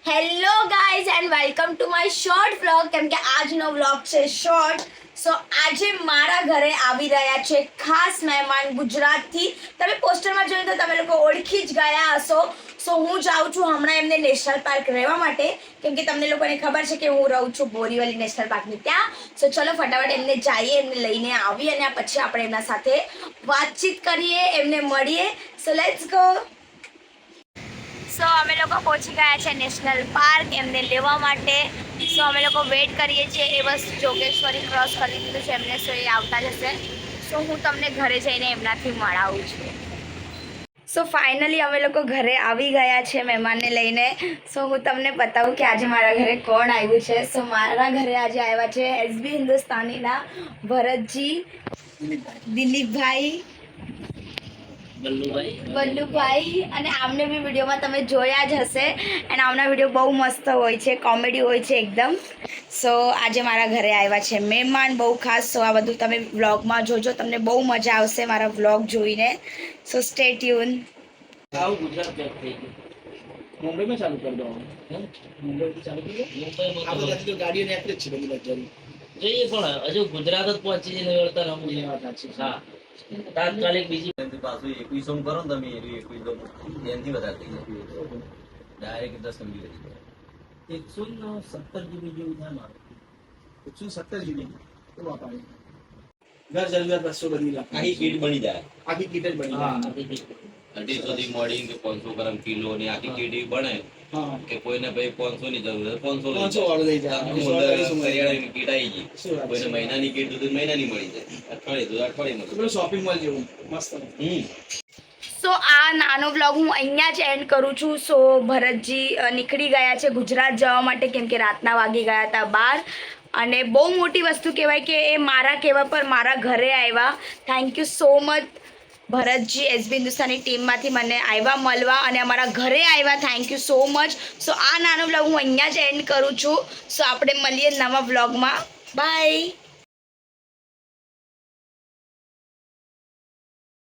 Hello guys and welcome to my short vlog. કેમ કે આજનો વ્લોગ છે શોર્ટ. સો આજે મારા ઘરે આવી રહ્યા છે ખાસ મહેમાન ગુજરાતથી. તમે પોસ્ટરમાં જોયું તો તમે લોકો ઓળખી જ ગયા હશો. સો હું જાઉં છું હમણાં એમને નેશનલ પાર્ક રહેવા માટે, કેમ કે તમને લોકોને ખબર છે કે હું રહું છું બોરીવલી નેશનલ પાર્કની ત્યાં. સો ચલો ફટાફટ એમને જઈએ, એમને લઈને આવી અને પછી આપણે એમના સાથે વાતચીત કરીએ, એમને મળીએ. So let's go. સો અમે લોકો પહોંચી ગયા છે નેશનલ પાર્ક એમને લેવા માટે. સો અમે લોકો વેઇટ કરીએ છીએ. એ બસ જોગેશ્વરી ક્રોસ કરી દીધું છે એમને, સો એ આવતા જશે. સો હું તમને ઘરે જઈને એમનાથી મળાવું છું. સો ફાઇનલી અમે લોકો ઘરે આવી ગયા છે મહેમાનને લઈને. સો હું તમને બતાવું કે આજે મારા ઘરે કોણ આવ્યું છે. સો મારા ઘરે આજે આવ્યા છે એસબી હિન્દુસ્તાનીના ભરતજી, દિલીપભાઈ, વલ્લુભાઈ, અને આમને બી વિડીયોમાં તમે જોયા જ હશે. એન્ડ આમના વિડીયો બહુ મસ્ત હોય છે, કોમેડી હોય છે એકદમ. સો આજે મારા ઘરે આવ્યા છે મહેમાન બહુ ખાસ. સો આ બધું તમે વ્લોગમાં જોજો, તમને બહુ મજા આવશે મારા વ્લોગ જોઈને. સો સ્ટે ટ્યુન. मुंबई में चालू कर दो. मुंबई चालू कर दो. मुंबई में तो गाड़ियों ने आते છે બધી લક્ઝરી જોઈએ, પણ હજુ ગુજરાત જ પહોંચી જઈને વળતા રમવું. એ વાત સાચી. હા, તાત્કાલિક બીજી પાછું 21 કરો ને તમે 21 એનથી વધારે થઈ જાય, ડાયરેક્ટ 10 MB થઈ જાય. 117 GB જેવું થાય મારું. 117 GB તો વાપરે. ઘર જરૂરિયાત વસ્તુ બધી લાગે. આખી કીટ બની જાય. આખી કીટ જ બની હા, જાય. 250 થી મોડી કે 500 ગ્રામ કિલો ની આખી કીટ એવી બને હા, કે કોઈને ભાઈ 500 ની જરૂર હોય 500 500 વાળું લઈ જાય. કરિયાણાની કીટ આવી ગઈ. શું વાત છે? કોઈને મહિનાની કીટ તો મહિનાની મળી જાય, અઠવાડિયે તો અઠવાડિયે પેલું શોપિંગ મોલ જેવું મસ્ત. સો આ નાનો બ્લોગ હું અહીંયા જ એન્ડ કરું છું. સો ભરતજી નીકળી ગયા છે ગુજરાત જવા માટે, કેમ કે રાતના વાગી ગયા હતા 12. અને બહુ મોટી વસ્તુ કહેવાય કે એ મારા કહેવા પર મારા ઘરે આવ્યા. Thank you so much Bharatji, SB Hindustani ટીમમાંથી મને આવ્યા મળવા અને અમારા ઘરે આવ્યા. Thank you so much. So આ નાનો બ્લોગ હું અહીંયા જ એન્ડ કરું છું. સો આપણે મળીએ નવા બ્લોગમાં. બાય.